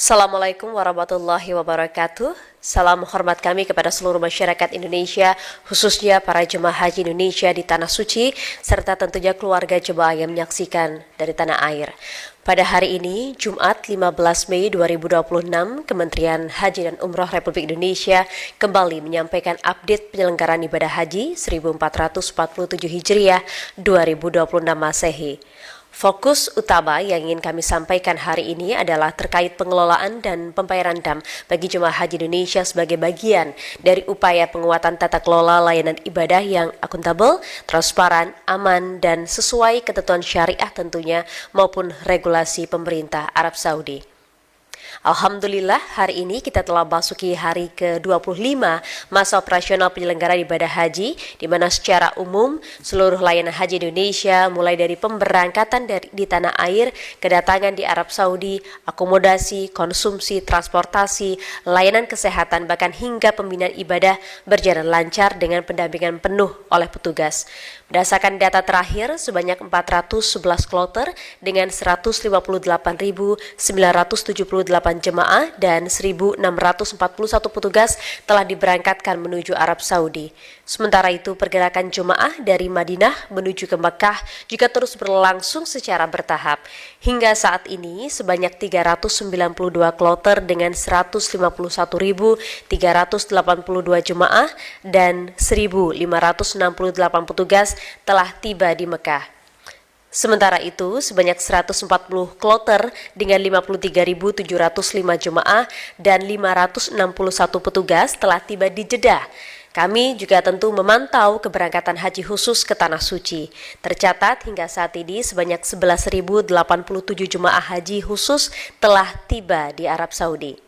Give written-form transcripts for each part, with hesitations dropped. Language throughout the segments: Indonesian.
Assalamualaikum warahmatullahi wabarakatuh. Salam hormat kami kepada seluruh masyarakat Indonesia, khususnya para jemaah haji Indonesia di Tanah Suci, serta tentunya keluarga jemaah yang menyaksikan dari tanah air. Pada hari ini, Jumat 15 Mei 2026, Kementerian Haji dan Umroh Republik Indonesia kembali menyampaikan update penyelenggaraan ibadah haji 1447 Hijriah 2026 Masehi. Fokus utama yang ingin kami sampaikan hari ini adalah terkait pengelolaan dan pembayaran dam bagi jemaah haji Indonesia sebagai bagian dari upaya penguatan tata kelola layanan ibadah yang akuntabel, transparan, aman, dan sesuai ketentuan syariah tentunya maupun regulasi pemerintah Arab Saudi. Alhamdulillah, hari ini kita telah memasuki hari ke-25 masa operasional penyelenggaraan ibadah haji, di mana secara umum seluruh layanan haji Indonesia mulai dari pemberangkatan di tanah air, kedatangan di Arab Saudi, akomodasi, konsumsi, transportasi, layanan kesehatan, bahkan hingga pembinaan ibadah berjalan lancar dengan pendampingan penuh oleh petugas. Berdasarkan data terakhir, sebanyak 411 kloter dengan 158.978 jemaah dan 1.641 petugas telah diberangkatkan menuju Arab Saudi. Sementara itu, pergerakan jemaah dari Madinah menuju ke Mekah juga terus berlangsung secara bertahap. Hingga saat ini, sebanyak 392 kloter dengan 151.382 jemaah dan 1.568 petugas telah tiba di Mekah. Sementara itu, sebanyak 140 kloter dengan 53.705 jemaah dan 561 petugas telah tiba di Jeddah. Kami juga tentu memantau keberangkatan haji khusus ke Tanah Suci. Tercatat hingga saat ini sebanyak 11.087 jemaah haji khusus telah tiba di Arab Saudi.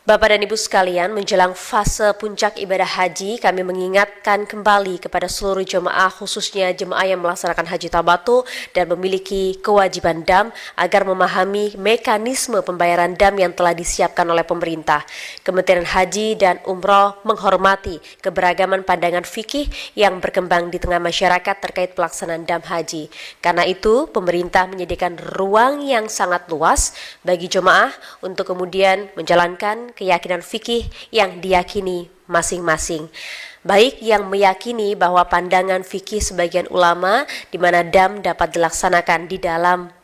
Bapak dan Ibu sekalian, menjelang fase puncak ibadah haji, kami mengingatkan kembali kepada seluruh jemaah, khususnya jemaah yang melaksanakan haji tamattu dan memiliki kewajiban dam, agar memahami mekanisme pembayaran dam yang telah disiapkan oleh pemerintah. Kementerian Haji dan Umroh menghormati keberagaman pandangan fikih yang berkembang di tengah masyarakat terkait pelaksanaan dam haji. Karena itu, pemerintah menyediakan ruang yang sangat luas bagi jemaah untuk kemudian menjalankan keyakinan fikih yang diyakini masing-masing. Baik yang meyakini bahwa pandangan fikih sebagian ulama di mana dam dapat dilaksanakan di dalam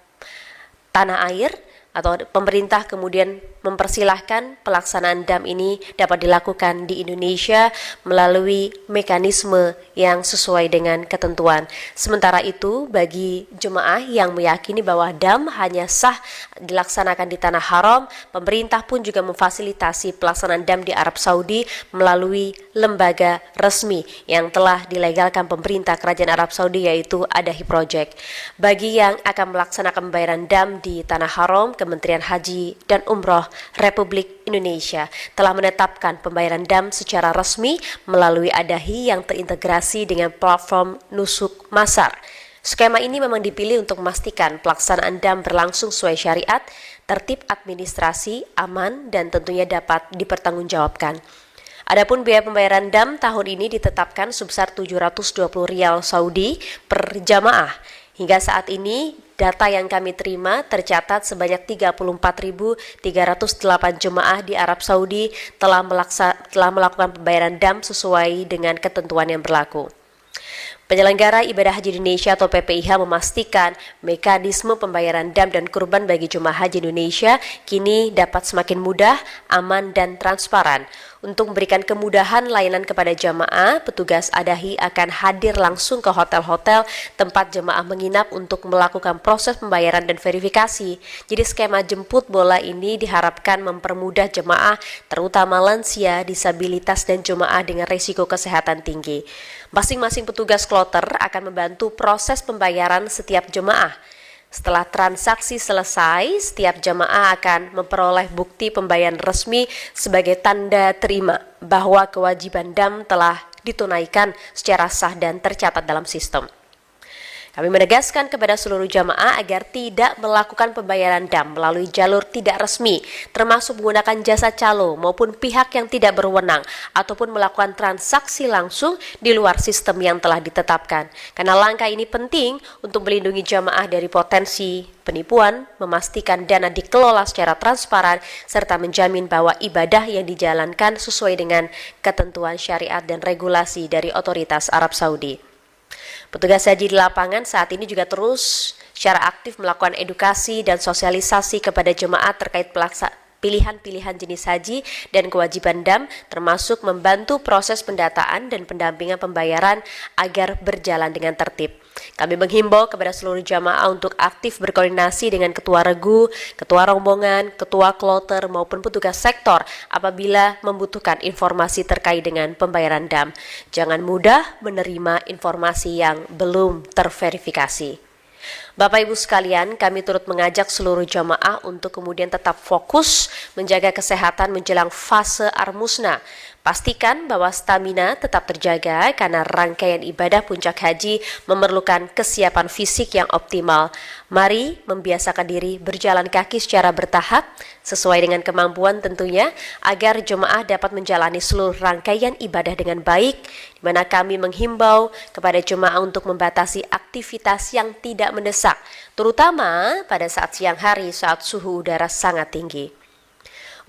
tanah air, atau pemerintah kemudian mempersilahkan pelaksanaan dam ini dapat dilakukan di Indonesia melalui mekanisme yang sesuai dengan ketentuan. Sementara itu, bagi jemaah yang meyakini bahwa dam hanya sah dilaksanakan di tanah haram, pemerintah pun juga memfasilitasi pelaksanaan dam di Arab Saudi melalui lembaga resmi yang telah dilegalkan pemerintah Kerajaan Arab Saudi, yaitu Adahi Project. Bagi yang akan melaksanakan pembayaran dam di tanah haram, Kementerian Haji dan Umroh Republik Indonesia telah menetapkan pembayaran dam secara resmi melalui Adahi yang terintegrasi dengan platform Nusuk Masar. Skema ini memang dipilih untuk memastikan pelaksanaan dam berlangsung sesuai syariat, tertib administrasi, aman, dan tentunya dapat dipertanggungjawabkan. Adapun biaya pembayaran dam tahun ini ditetapkan sebesar 720 rial Saudi per jamaah. Hingga saat ini, data yang kami terima tercatat sebanyak 34.308 jemaah di Arab Saudi telah melakukan pembayaran dam sesuai dengan ketentuan yang berlaku. Penyelenggara Ibadah Haji Indonesia atau PPIH memastikan mekanisme pembayaran dam dan kurban bagi jemaah haji Indonesia kini dapat semakin mudah, aman, dan transparan. Untuk memberikan kemudahan layanan kepada jemaah, petugas Adahi akan hadir langsung ke hotel-hotel tempat jemaah menginap untuk melakukan proses pembayaran dan verifikasi. Jadi skema jemput bola ini diharapkan mempermudah jemaah, terutama lansia, disabilitas, dan jemaah dengan risiko kesehatan tinggi. Masing-masing petugas kloter akan membantu proses pembayaran setiap jemaah. Setelah transaksi selesai, setiap jemaah akan memperoleh bukti pembayaran resmi sebagai tanda terima bahwa kewajiban dam telah ditunaikan secara sah dan tercatat dalam sistem. Kami menegaskan kepada seluruh jamaah agar tidak melakukan pembayaran dam melalui jalur tidak resmi, termasuk menggunakan jasa calo maupun pihak yang tidak berwenang, ataupun melakukan transaksi langsung di luar sistem yang telah ditetapkan. Karena langkah ini penting untuk melindungi jamaah dari potensi penipuan, memastikan dana dikelola secara transparan, serta menjamin bahwa ibadah yang dijalankan sesuai dengan ketentuan syariat dan regulasi dari otoritas Arab Saudi. Petugas haji di lapangan saat ini juga terus secara aktif melakukan edukasi dan sosialisasi kepada jemaah terkait pilihan-pilihan jenis haji dan kewajiban dam, termasuk membantu proses pendataan dan pendampingan pembayaran agar berjalan dengan tertib. Kami menghimbau kepada seluruh jamaah untuk aktif berkoordinasi dengan ketua regu, ketua rombongan, ketua kloter maupun petugas sektor apabila membutuhkan informasi terkait dengan pembayaran dam. Jangan mudah menerima informasi yang belum terverifikasi. Bapak Ibu sekalian, kami turut mengajak seluruh jamaah untuk kemudian tetap fokus menjaga kesehatan menjelang fase armusna. Pastikan bahwa stamina tetap terjaga karena rangkaian ibadah puncak haji memerlukan kesiapan fisik yang optimal. Mari membiasakan diri berjalan kaki secara bertahap sesuai dengan kemampuan tentunya agar jemaah dapat menjalani seluruh rangkaian ibadah dengan baik, di mana kami menghimbau kepada jemaah untuk membatasi aktivitas yang tidak mendesak, terutama pada saat siang hari saat suhu udara sangat tinggi.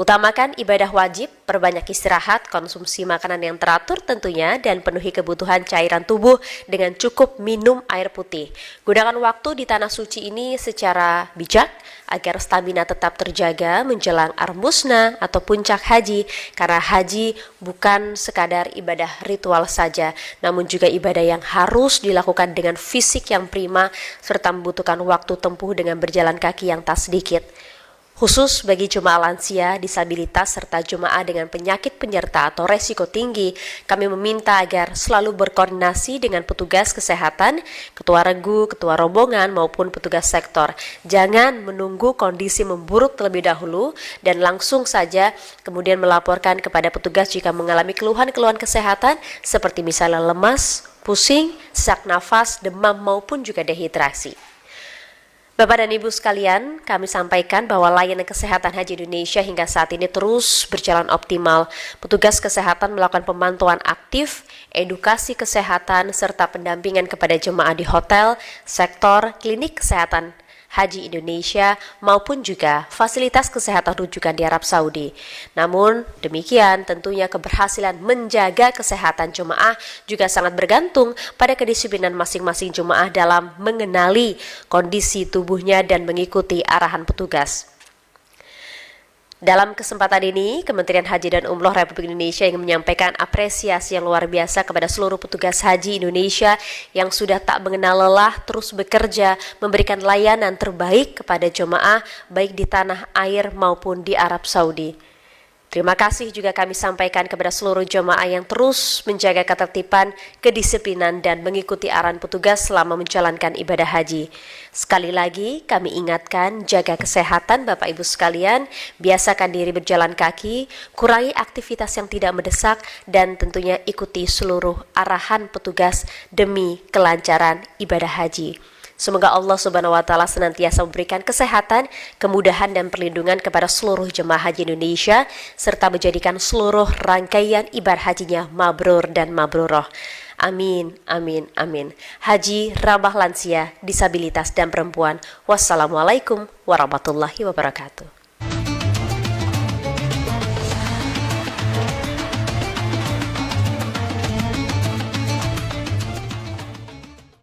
Utamakan ibadah wajib, perbanyak istirahat, konsumsi makanan yang teratur tentunya, dan penuhi kebutuhan cairan tubuh dengan cukup minum air putih. Gunakan waktu di tanah suci ini secara bijak agar stamina tetap terjaga menjelang armusna atau puncak haji, karena haji bukan sekadar ibadah ritual saja, namun juga ibadah yang harus dilakukan dengan fisik yang prima serta membutuhkan waktu tempuh dengan berjalan kaki yang tak sedikit. Khusus bagi jemaah lansia, disabilitas, serta jemaah dengan penyakit penyerta atau resiko tinggi, kami meminta agar selalu berkoordinasi dengan petugas kesehatan, ketua regu, ketua rombongan, maupun petugas sektor. Jangan menunggu kondisi memburuk terlebih dahulu dan langsung saja kemudian melaporkan kepada petugas jika mengalami keluhan-keluhan kesehatan seperti misalnya lemas, pusing, sesak nafas, demam, maupun juga dehidrasi. Bapak dan Ibu sekalian, kami sampaikan bahwa layanan kesehatan haji Indonesia hingga saat ini terus berjalan optimal. Petugas kesehatan melakukan pemantauan aktif, edukasi kesehatan, serta pendampingan kepada jemaah di hotel, sektor, klinik kesehatan haji Indonesia, maupun juga fasilitas kesehatan rujukan di Arab Saudi. Namun demikian, tentunya keberhasilan menjaga kesehatan jemaah juga sangat bergantung pada kedisiplinan masing-masing jemaah dalam mengenali kondisi tubuhnya dan mengikuti arahan petugas. Dalam kesempatan ini, Kementerian Haji dan Umroh Republik Indonesia ingin menyampaikan apresiasi yang luar biasa kepada seluruh petugas haji Indonesia yang sudah tak mengenal lelah terus bekerja memberikan layanan terbaik kepada jemaah baik di tanah air maupun di Arab Saudi. Terima kasih juga kami sampaikan kepada seluruh jemaah yang terus menjaga ketertiban, kedisiplinan, dan mengikuti arahan petugas selama menjalankan ibadah haji. Sekali lagi, kami ingatkan, jaga kesehatan Bapak Ibu sekalian, biasakan diri berjalan kaki, kurangi aktivitas yang tidak mendesak, dan tentunya ikuti seluruh arahan petugas demi kelancaran ibadah haji. Semoga Allah Subhanahu wa Ta'ala senantiasa memberikan kesehatan, kemudahan, dan perlindungan kepada seluruh jemaah haji Indonesia, serta menjadikan seluruh rangkaian ibadah hajinya mabrur dan mabruroh. Amin, amin, amin. Haji ramah lansia, disabilitas, dan perempuan. Wassalamualaikum warahmatullahi wabarakatuh.